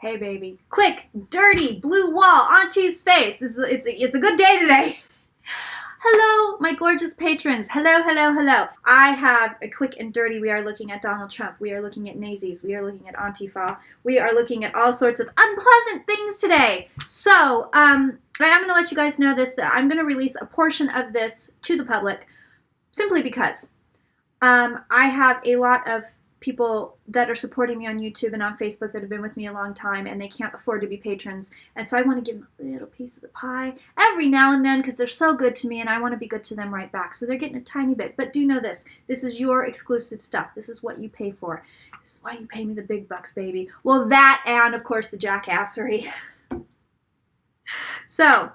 Hey, baby. Quick, dirty, blue wall, Auntie's face. It's a good day today. Hello, my gorgeous patrons. Hello, hello, hello. I have a quick and dirty. We are looking at Donald Trump. We are looking at Nazis. We are looking at Antifa. We are looking at all sorts of unpleasant things today. So, I'm going to let you guys know this, that I'm going to release a portion of this to the public simply because I have a lot of people that are supporting me on YouTube and on Facebook that have been with me a long time, and they can't afford to be patrons. And so I want to give them a little piece of the pie every now and then because they're so good to me, and I want to be good to them right back. So they're getting a tiny bit. But do know this. This is your exclusive stuff. This is what you pay for. This is why you pay me the big bucks, baby. Well, that and, of course, the jackassery. So,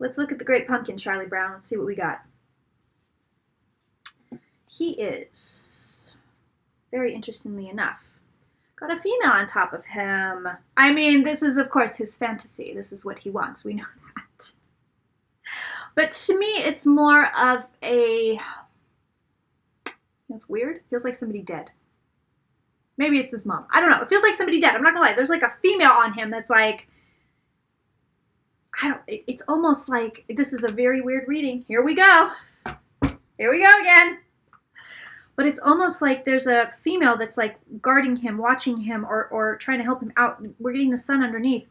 let's look at the Great Pumpkin, Charlie Brown. Let's see what we got. He is, very interestingly enough, got a female on top of him. I mean, this is, of course, his fantasy. This is what he wants. We know that. But to me, it's more of a, it's weird. It feels like somebody dead. Maybe it's his mom. I don't know. It feels like somebody dead. I'm not going to lie. There's like a female on him that's like, it's almost like, this is a very weird reading. Here we go. Here we go again. But it's almost like there's a female that's like guarding him, watching him, or trying to help him out. We're getting the sun underneath.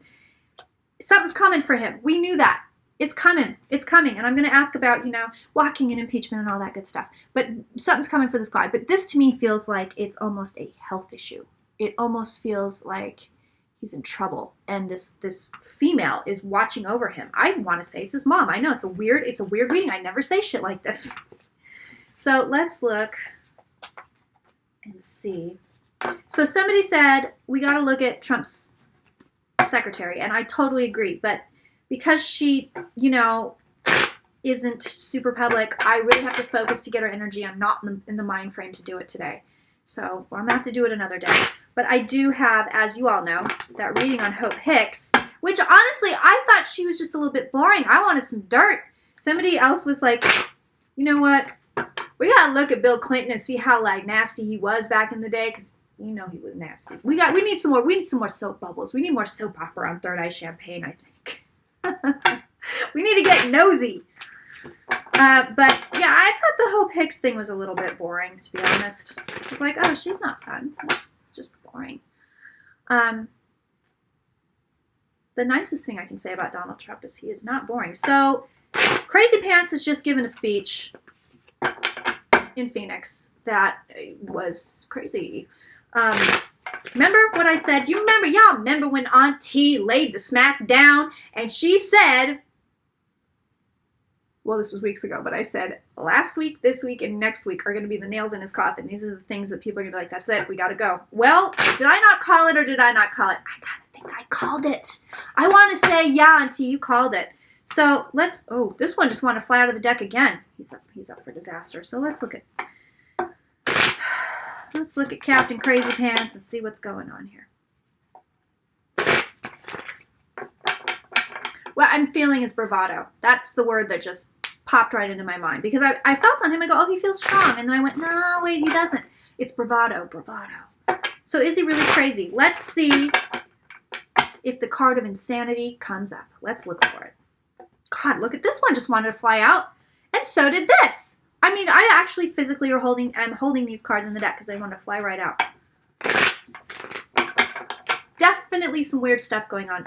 Something's coming for him. We knew that. It's coming. It's coming. And I'm going to ask about, walking and impeachment and all that good stuff. But something's coming for this guy. But this to me feels like it's almost a health issue. It almost feels like he's in trouble. And this female is watching over him. I want to say it's his mom. I know it's a weird reading. I never say shit like this. So let's look and see. So somebody said we got to look at Trump's secretary, and I totally agree. But because she, isn't super public, I really have to focus to get her energy. I'm not in the mind frame to do it today. So I'm going to have to do it another day. But I do have, as you all know, that reading on Hope Hicks, which honestly, I thought she was just a little bit boring. I wanted some dirt. Somebody else was like, you know what? We got to look at Bill Clinton and see how nasty he was back in the day, because he was nasty. We need some more soap bubbles. We need more soap opera on Third Eye Champagne, I think. We need to get nosy. But yeah, I thought the Hope Hicks thing was a little bit boring, to be honest. It was like, oh, she's not fun. Just boring. The nicest thing I can say about Donald Trump is he is not boring. So, Crazy Pants has just given a speech in Phoenix that was crazy. Remember what I said? Do you remember? Y'all remember when Auntie laid the smack down and she said, well, this was weeks ago, but I said last week, this week, and next week are going to be the nails in his coffin. These are the things that people are going to be like, that's it, we got to go. Well, did I not call it or did I not call it? I kind of think I called it. I want to say, yeah, Auntie, you called it. So this one just wanted to fly out of the deck again. He's up for disaster. So let's look at Captain Crazy Pants and see what's going on here. What I'm feeling is bravado. That's the word that just popped right into my mind. Because I felt on him, I go, oh, he feels strong. And then I went, no, wait, he doesn't. It's bravado. So is he really crazy? Let's see if the card of insanity comes up. Let's look for it. God, look at this one. Just wanted to fly out. And so did this. I mean, I actually physically I'm holding these cards in the deck because they want to fly right out. Definitely some weird stuff going on.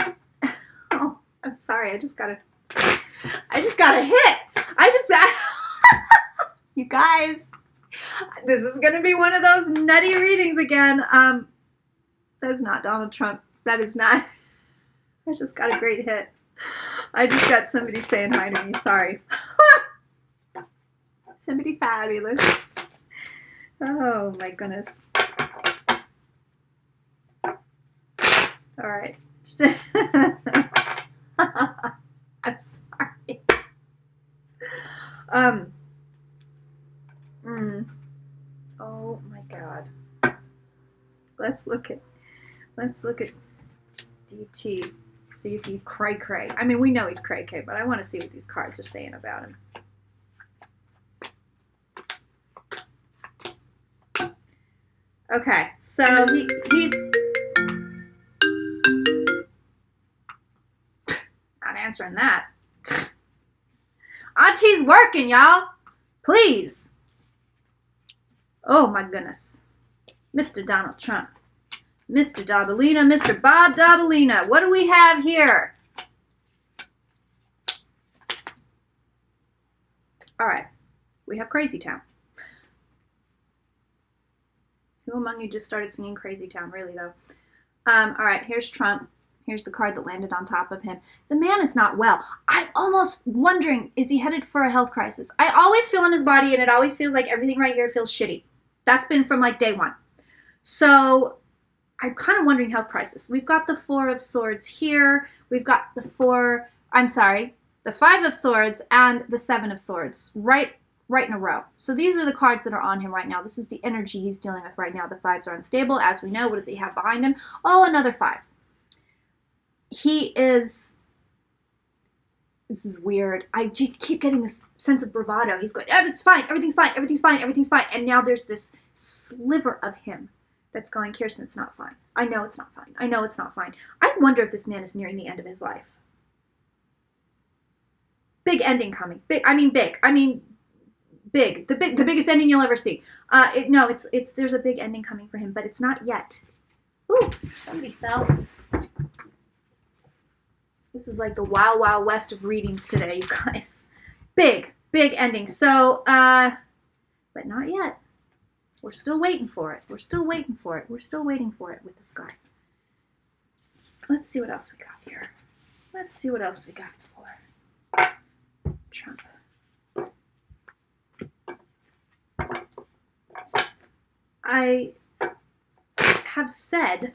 Oh, I'm sorry. I just got a hit. You guys, this is going to be one of those nutty readings again. That's not Donald Trump. That is not. I just got a great hit. I just got somebody saying hi to me. Sorry. Somebody fabulous. Oh, my goodness. All right. I'm sorry. Oh, my God. Let's look at DT. See if he cray. I mean, we know he's cray, but I want to see what these cards are saying about him. Okay, so he's answering that. Auntie's working, y'all. Please. Oh, my goodness. Mr. Donald Trump. Mr. Dabalina, Mr. Bob Dabalina. What do we have here? All right. We have Crazy Town. Who among you just started singing Crazy Town? Really, though. All right. Here's Trump. Here's the card that landed on top of him. The man is not well. I'm almost wondering, is he headed for a health crisis? I always feel in his body, and it always feels like everything right here feels shitty. That's been from like day one. So I'm kind of wondering health crisis. We've got the 4 of Swords here. We've got the 5 of Swords and the 7 of Swords right in a row. So these are the cards that are on him right now. This is the energy he's dealing with right now. The 5s are unstable. As we know, what does he have behind him? Oh, another 5. This is weird. I keep getting this sense of bravado. He's going, it's fine, everything's fine, everything's fine, everything's fine. And now there's this sliver of him that's going, Kirsten, it's not fine. I know it's not fine. I know it's not fine. I wonder if this man is nearing the end of his life. Big ending coming. Big. The biggest ending you'll ever see. There's a big ending coming for him, but it's not yet. Ooh, somebody fell. This is like the wild, wild west of readings today, you guys. Big ending. So, but not yet. We're still waiting for it. We're still waiting for it. We're still waiting for it with this guy. Let's see what else we got here. Let's see what else we got for Trump. I have said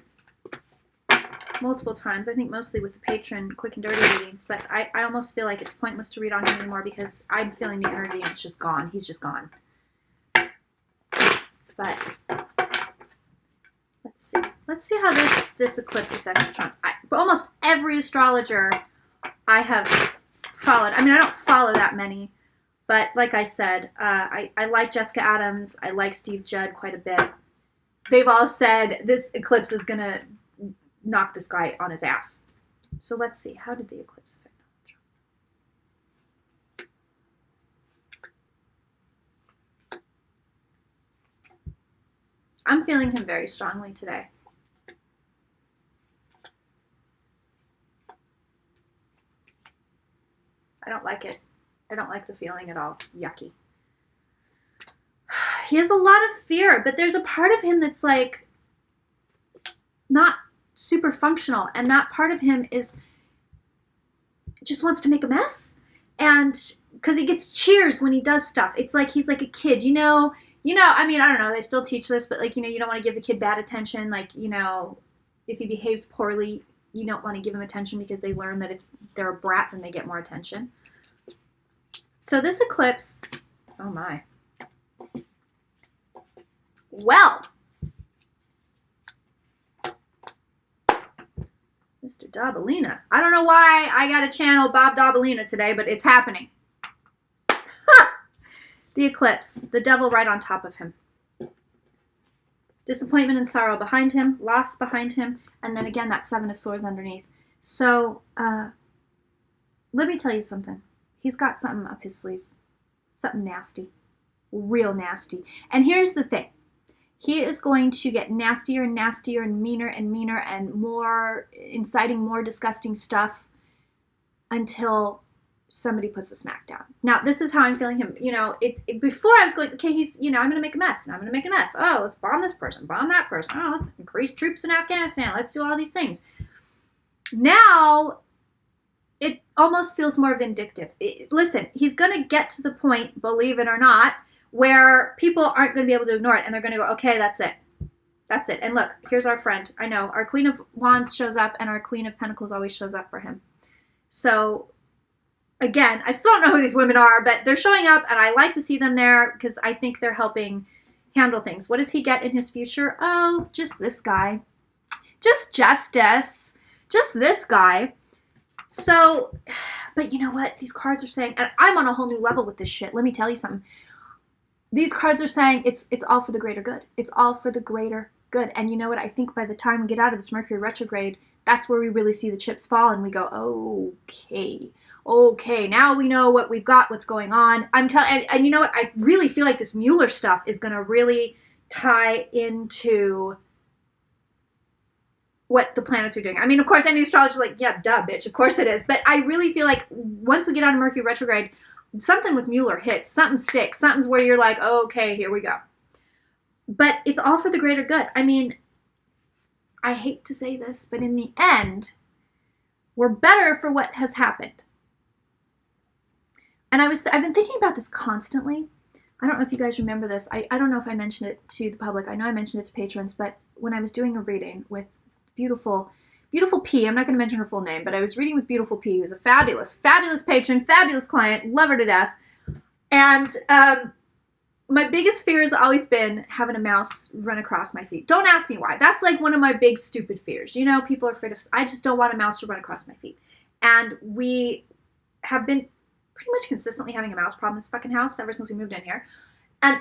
multiple times, I think mostly with the patron quick and dirty readings, but I almost feel like it's pointless to read on him anymore because I'm feeling the energy and it's just gone. He's just gone. But let's see how this eclipse affected Trump. Almost every astrologer I have followed. I mean, I don't follow that many, but like I said, I like Jessica Adams. I like Steve Judd quite a bit. They've all said this eclipse is going to knock this guy on his ass. So let's see. How did the eclipse affect Donald Trump? I'm feeling him very strongly today. I don't like it. I don't like the feeling at all. It's yucky. He has a lot of fear, but there's a part of him that's like not super functional, and that part of him just wants to make a mess, and because he gets cheers when he does stuff. It's like he's like a kid, I mean, I don't know, they still teach this, but like, you don't want to give the kid bad attention. Like, if he behaves poorly, you don't want to give him attention because they learn that if they're a brat, then they get more attention. So this eclipse, oh my. Well, Mr. Dabalina. I don't know why I got to channel Bob Dabalina today, but it's happening. The eclipse, the devil right on top of him. Disappointment and sorrow behind him, loss behind him, and then again that 7 of Swords underneath. So, let me tell you something. He's got something up his sleeve. Something nasty. Real nasty. And here's the thing. He is going to get nastier and nastier and meaner and more, inciting more disgusting stuff until somebody puts a smack down. Now, this is how I'm feeling him. Before I was going, okay, he's, I'm going to make a mess, and I'm going to make a mess. Oh, let's bomb this person, bomb that person. Oh, let's increase troops in Afghanistan. Let's do all these things. Now, it almost feels more vindictive. Listen, he's going to get to the point, believe it or not, where people aren't going to be able to ignore it, and they're going to go, okay, that's it. That's it. And look, here's our friend. I know, our Queen of Wands shows up, and our Queen of Pentacles always shows up for him. So, again, I still don't know who these women are, but they're showing up, and I like to see them there because I think they're helping handle things. What does he get in his future? Oh, just this guy. Just justice. Just this guy. So, but you know what? These cards are saying, and I'm on a whole new level with this shit. Let me tell you something. These cards are saying it's all for the greater good. It's all for the greater Good. And you know what? I think by the time we get out of this Mercury retrograde, that's where we really see the chips fall and we go, okay, now we know what we've got, what's going on. And you know what? I really feel like this Mueller stuff is going to really tie into what the planets are doing. I mean, of course, any astrologer is like, yeah, duh, bitch, of course it is. But I really feel like once we get out of Mercury retrograde, something with Mueller hits, something sticks, something's where you're like, okay, here we go. But it's all for the greater good. I mean, I hate to say this, but in the end, we're better for what has happened. And I've been thinking about this constantly. I don't know if you guys remember this. I don't know if I mentioned it to the public. I know I mentioned it to patrons, but when I was doing a reading with beautiful P, I'm not going to mention her full name, but I was reading with beautiful P, who's a fabulous patron, fabulous client, love her to death. And my biggest fear has always been having a mouse run across my feet. Don't ask me why. That's like one of my big stupid fears. You know, people are afraid of, I just don't want a mouse to run across my feet. And we have been pretty much consistently having a mouse problem in this fucking house ever since we moved in here. And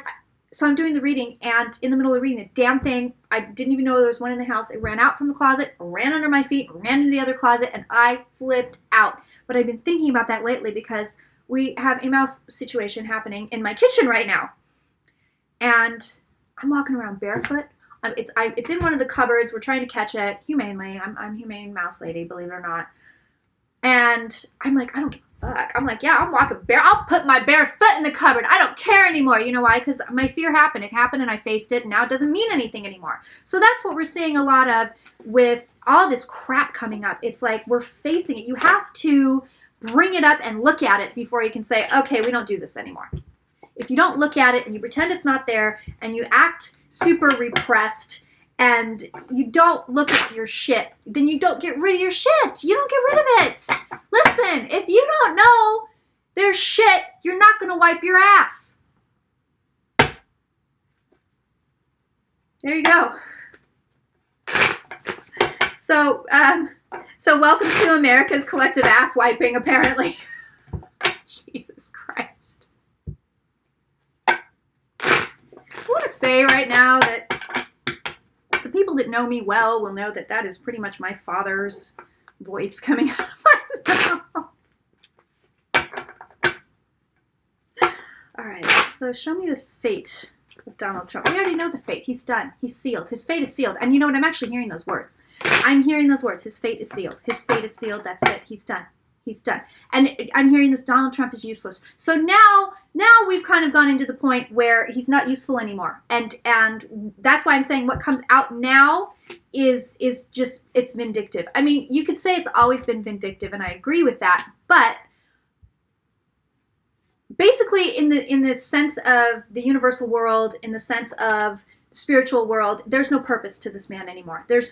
so I'm doing the reading, and in the middle of the reading, the damn thing, I didn't even know there was one in the house. It ran out from the closet, ran under my feet, ran into the other closet, and I flipped out. But I've been thinking about that lately because we have a mouse situation happening in my kitchen right now. And I'm walking around barefoot. It's in one of the cupboards. We're trying to catch it humanely. I'm humane mouse lady, believe it or not. And I'm like, I don't give a fuck. I'm like, yeah, I'm walking bare. I'll put my bare foot in the cupboard. I don't care anymore. You know why? Because my fear happened. It happened and I faced it. And now it doesn't mean anything anymore. So that's what we're seeing a lot of with all this crap coming up. It's like we're facing it. You have to bring it up and look at it before you can say, okay, we don't do this anymore. If you don't look at it and you pretend it's not there and you act super repressed and you don't look at your shit, then you don't get rid of your shit. You don't get rid of it. Listen, if you don't know there's shit, you're not going to wipe your ass. There you go. So welcome to America's collective ass wiping, apparently. Jesus Christ. I want to say right now that the people that know me well will know that that is pretty much my father's voice coming out of my mouth. All right, so show me the fate of Donald Trump. We already know the fate. He's done. He's sealed. His fate is sealed. And you know what? I'm actually hearing those words. I'm hearing those words. His fate is sealed. His fate is sealed. That's it. He's done. He's done. And I'm hearing this, Donald Trump is useless. So now we've kind of gone into the point where he's not useful anymore. And that's why I'm saying what comes out now is just, it's vindictive. I mean, you could say it's always been vindictive, and I agree with that. But basically in the sense of the universal world, in the sense of the spiritual world, there's no purpose to this man anymore. He's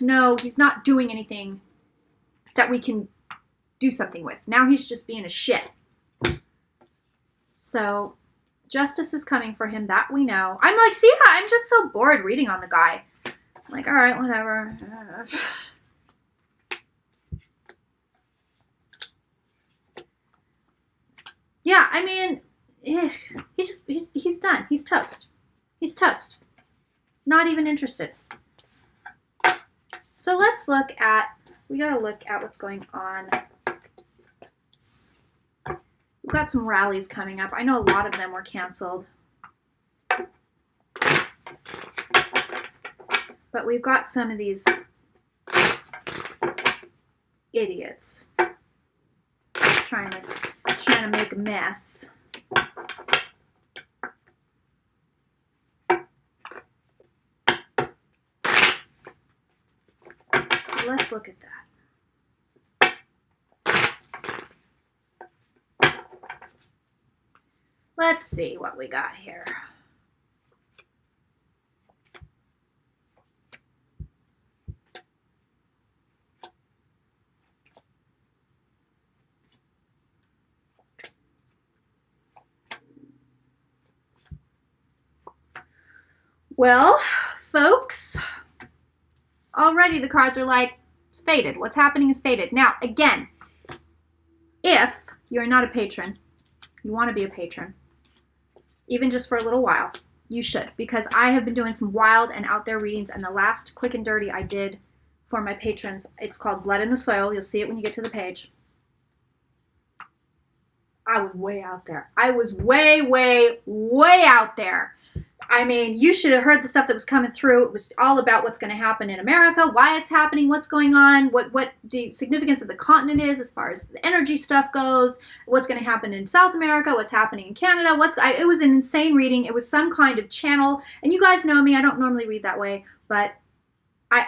not doing anything that we can do something with. Now he's just being a shit. So justice is coming for him, that we know. I'm like, see, I'm just so bored reading on the guy. I'm like, all right, whatever. Yeah, I mean, he's done. He's toast. He's toast. Not even interested. So we gotta look at what's going on. We've got some rallies coming up. I know a lot of them were canceled. But we've got some of these idiots trying to make a mess. So let's look at that. Let's see what we got here. Well, folks, already the cards are like, it's fated. What's happening is fated. Now, again, if you're not a patron, you want to be a patron, even just for a little while, You should, because I have been doing some wild and out there readings, and the last quick and dirty I did for my patrons, it's called Blood in the Soil. You'll see it when you get to the page. I was way out there. I was way, way, way out there. I mean, you should have heard the stuff that was coming through. It was all about what's going to happen in America, why it's happening, what's going on, what the significance of the continent is as far as the energy stuff goes, what's going to happen in South America, what's happening in Canada. It was an insane reading. It was some kind of channel. And you guys know me. I don't normally read that way, but I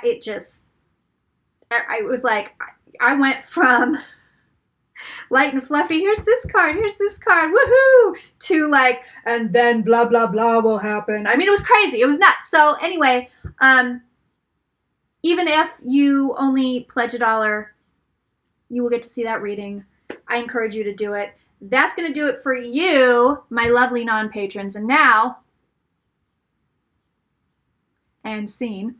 was like, I went from light and fluffy, here's this card, woohoo, to like, and then blah, blah, blah will happen. I mean, it was crazy. It was nuts. So anyway, even if you only pledge $1, you will get to see that reading. I encourage you to do it. That's going to do it for you, my lovely non-patrons. And now, and scene.